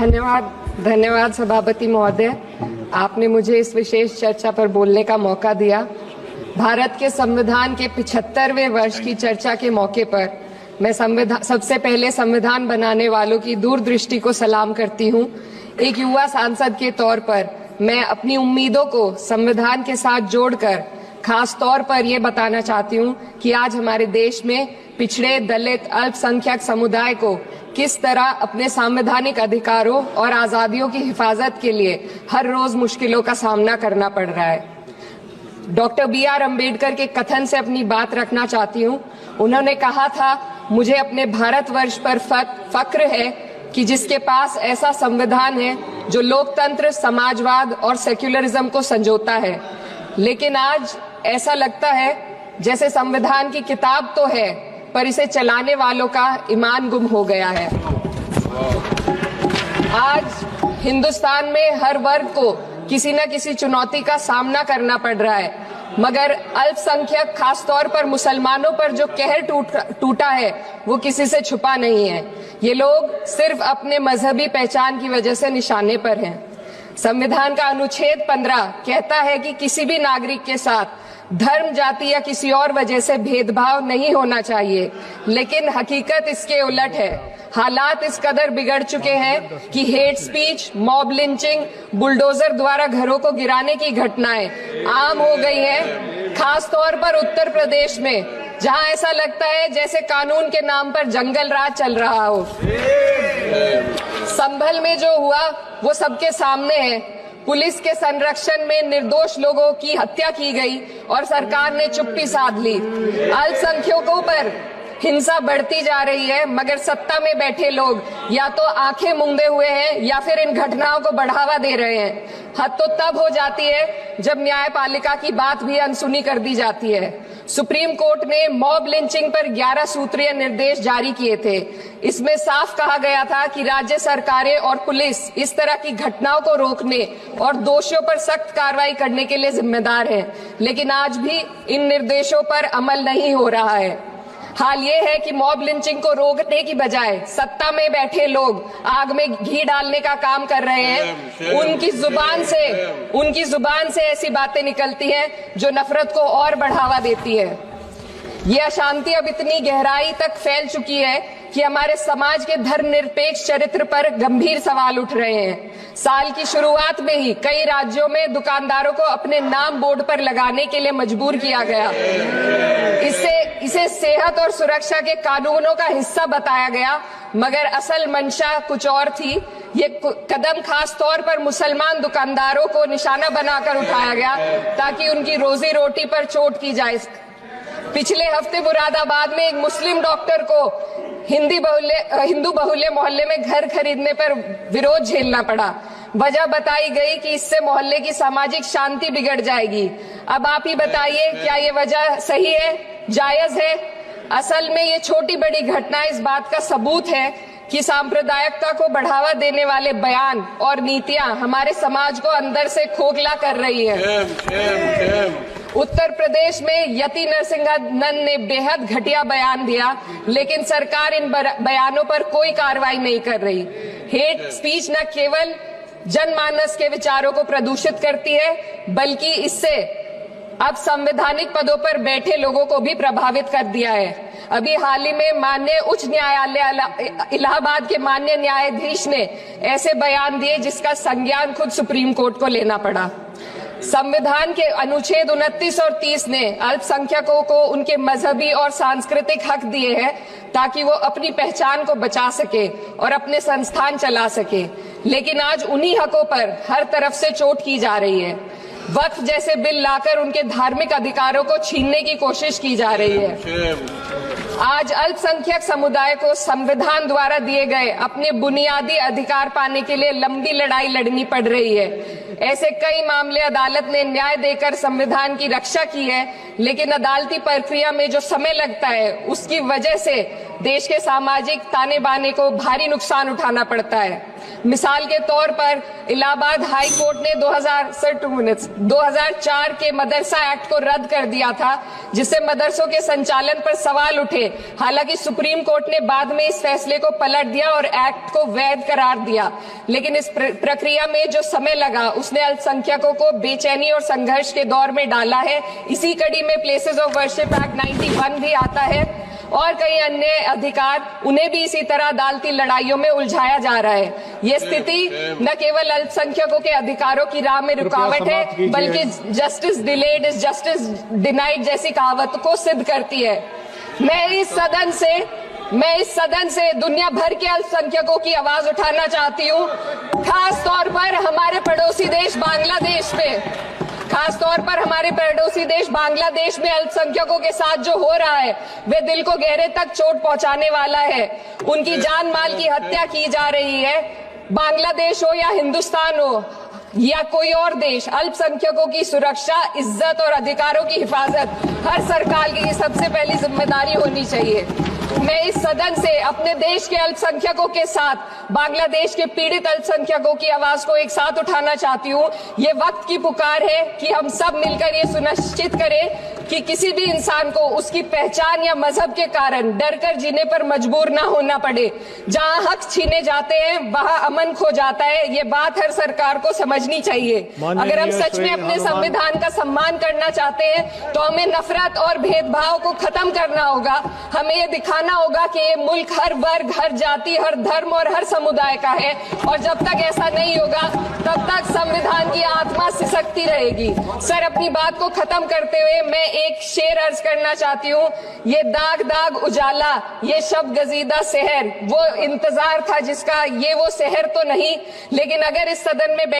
धन्यवाद सभापति महोदय, आपने मुझे इस विशेष चर्चा पर बोलने का मौका दिया। भारत के संविधान के 75वें वर्ष की चर्चा के मौके पर मैं सबसे पहले संविधान बनाने वालों की दूरदृष्टि को सलाम करती हूँ। एक युवा सांसद के तौर पर मैं अपनी उम्मीदों को संविधान के साथ जोड़कर खास तौर पर ये बताना चाहती हूँ कि आज हमारे देश में पिछड़े, दलित, अल्पसंख्यक समुदाय को किस तरह अपने संवैधानिक अधिकारों और आजादियों की हिफाजत के लिए हर रोज मुश्किलों का सामना करना पड़ रहा है। Doctor B.R. अम्बेडकर के कथन से अपनी बात रखना चाहती हूँ। उन्होंने कहा था, मुझे अपने भारतवर्ष पर फक्र है कि जिसके पास ऐसा संविधान है जो लोकतंत्र, समाजवाद और सेक्युलरिज्म को संजोता है। लेकिन आज ऐसा लगता है जैसे संविधान की किताब तो है पर इसे चलाने वालों का ईमान गुम हो गया है। आज हिंदुस्तान में हर वर्ग को किसी न किसी चुनौती का सामना करना पड़ रहा है, मगर अल्पसंख्यक, खासतौर पर मुसलमानों पर जो कहर टूटा है वो किसी से छुपा नहीं है। ये लोग सिर्फ अपने मजहबी पहचान की वजह से निशाने पर हैं। संविधान का अनुच्छेद 15 कहता है कि किसी भी नागरिक के साथ धर्म, जाति या किसी और वजह से भेदभाव नहीं होना चाहिए, लेकिन हकीकत इसके उलट है। हालात इस कदर बिगड़ चुके हैं कि hate speech, mob lynching, bulldozer द्वारा घरों को गिराने की घटनाएं आम हो गई हैं। खास तौर पर उत्तर प्रदेश में, जहां ऐसा लगता है जैसे कानून के नाम पर जंगल राज चल रहा हो। संभल में जो हुआ वो सबके सामने है। पुलिस के संरक्षण में निर्दोष लोगों की हत्या की गई और सरकार ने चुप्पी साध ली। अल्पसंख्यकों पर हिंसा बढ़ती जा रही है, मगर सत्ता में बैठे लोग या तो आंखें मूंदे हुए हैं या फिर इन घटनाओं को बढ़ावा दे रहे हैं। हद तो तब हो जाती है जब न्यायपालिका की बात भी अनसुनी कर दी जाती है। सुप्रीम कोर्ट ने मॉब लिंचिंग पर 11 सूत्रीय निर्देश जारी किए थे। इसमें साफ कहा गया था कि राज्य सरकारें और पुलिस इस तरह की घटनाओं को रोकने और दोषियों पर सख्त कार्रवाई करने के लिए जिम्मेदार है, लेकिन आज भी इन निर्देशों पर अमल नहीं हो रहा है। हाल ये है कि मॉब लिंचिंग को रोकने की बजाय सत्ता में बैठे लोग आग में घी डालने का काम कर रहे हैं। उनकी जुबान से ऐसी बातें निकलती हैं जो नफरत को और बढ़ावा देती है। ये अशांति अब इतनी गहराई तक फैल चुकी है कि हमारे समाज के धर्मनिरपेक्ष चरित्र पर गंभीर सवाल उठ रहे हैं। साल की शुरुआत में ही कई राज्यों में दुकानदारों को अपने नाम बोर्ड पर लगाने के लिए मजबूर किया गया। इसे सेहत और सुरक्षा के कानूनों का हिस्सा बताया गया, मगर असल मंशा कुछ और थी। ये कदम खास तौर पर मुसलमान दुकानदारों को निशाना बनाकर उठाया गया ताकि उनकी रोजी रोटी पर चोट की जाए। पिछले हफ्ते मुरादाबाद में एक मुस्लिम डॉक्टर को हिंदू बहुल्य मोहल्ले में घर खरीदने पर विरोध झेलना पड़ा। वजह बताई गई कि इससे मोहल्ले की सामाजिक शांति बिगड़ जाएगी। अब आप ही बताइए, क्या ये वजह सही है, जायज है? असल में ये छोटी बड़ी घटना इस बात का सबूत है कि सांप्रदायिकता को बढ़ावा देने वाले बयान और नीतियां हमारे समाज को अंदर से खोखला कर रही है। उत्तर प्रदेश में यति नरसिंहन ने बेहद घटिया बयान दिया, लेकिन सरकार इन बयानों पर कोई कार्रवाई नहीं कर रही। हेट स्पीच न केवल जनमानस के विचारों को प्रदूषित करती है, बल्कि इससे अब संवैधानिक पदों पर बैठे लोगों को भी प्रभावित कर दिया है। अभी हाल ही में माननीय उच्च न्यायालय इलाहाबाद के माननीय न्यायाधीश ने ऐसे बयान दिए जिसका संज्ञान खुद सुप्रीम कोर्ट को लेना पड़ा। संविधान के अनुच्छेद 29 और 30 ने अल्पसंख्यकों को उनके मजहबी और सांस्कृतिक हक दिए हैं ताकि वो अपनी पहचान को बचा सके और अपने संस्थान चला सके, लेकिन आज उन्हीं हकों पर हर तरफ से चोट की जा रही है। वक्फ जैसे बिल लाकर उनके धार्मिक अधिकारों को छीनने की कोशिश की जा रही है। आज अल्पसंख्यक समुदाय को संविधान द्वारा दिए गए अपने बुनियादी अधिकार पाने के लिए लंबी लड़ाई लड़नी पड़ रही है। ऐसे कई मामले अदालत ने न्याय देकर संविधान की रक्षा की है, लेकिन अदालती प्रक्रिया में जो समय लगता है उसकी वजह से देश के सामाजिक ताने बाने को भारी नुकसान उठाना पड़ता है। मिसाल के तौर पर इलाहाबाद हाई कोर्ट ने 2004 के मदरसा एक्ट को रद्द कर दिया था, जिससे मदरसों के संचालन पर सवाल उठे। हालांकि सुप्रीम कोर्ट ने बाद में इस फैसले को पलट दिया और एक्ट को वैध करार दिया, लेकिन इस प्रक्रिया में जो समय लगा उसने अल्पसंख्यकों को बेचैनी और संघर्ष के दौर में डाला है। इसी कड़ी में प्लेसेस ऑफ वर्शिप एक्ट 91 भी आता है और कई अन्य अधिकार, उन्हें भी इसी तरह अदालती लड़ाइयों में उलझाया जा रहा है। ये स्थिति न केवल अल्पसंख्यकों के अधिकारों की राह में रुकावट है, बल्कि justice delayed is justice denied जैसी कहावत को सिद्ध करती है। मैं इस सदन से दुनिया भर के अल्पसंख्यकों की आवाज उठाना चाहती हूँ, खास तौर पर हमारे पड़ोसी देश बांग्लादेश में अल्पसंख्यकों के साथ जो हो रहा है वे दिल को गहरे तक चोट पहुंचाने वाला है। उनकी जान माल की हत्या की जा रही है। बांग्लादेश हो या हिंदुस्तान हो या कोई और देश, अल्पसंख्यकों की सुरक्षा, इज्जत और अधिकारों की हिफाजत हर सरकार की सबसे पहली जिम्मेदारी होनी चाहिए। मैं इस सदन से अपने देश के अल्पसंख्यकों के साथ बांग्लादेश के पीड़ित अल्पसंख्यकों की आवाज को एक साथ उठाना चाहती हूँ। ये वक्त की पुकार है कि हम सब मिलकर ये सुनिश्चित करें कि किसी भी इंसान को उसकी पहचान या मजहब के कारण डर कर जीने पर मजबूर ना होना पड़े। जहाँ हक छीने जाते हैं वहाँ अमन खो जाता है। ये बात हर सरकार को समझनी चाहिए। अगर हम सच में अपने संविधान का सम्मान करना चाहते हैं तो हमें नफरत और भेदभाव को खत्म करना होगा। हमें ये दिखाना होगा कि ये मुल्क हर वर्ग, हर जाति, हर धर्म और हर समुदाय का है, और जब तक ऐसा नहीं होगा तब तक संविधान की आत्मा सिसकती रहेगी। सर, अपनी बात को खत्म करते हुए मैं एक शेर अर्ज करना चाहती हूँ। ये दाग दाग उजाला, ये शब गजीदा शहर, वो इंतजार था जिसका, ये वो शहर तो नहीं। लेकिन अगर इस सदन में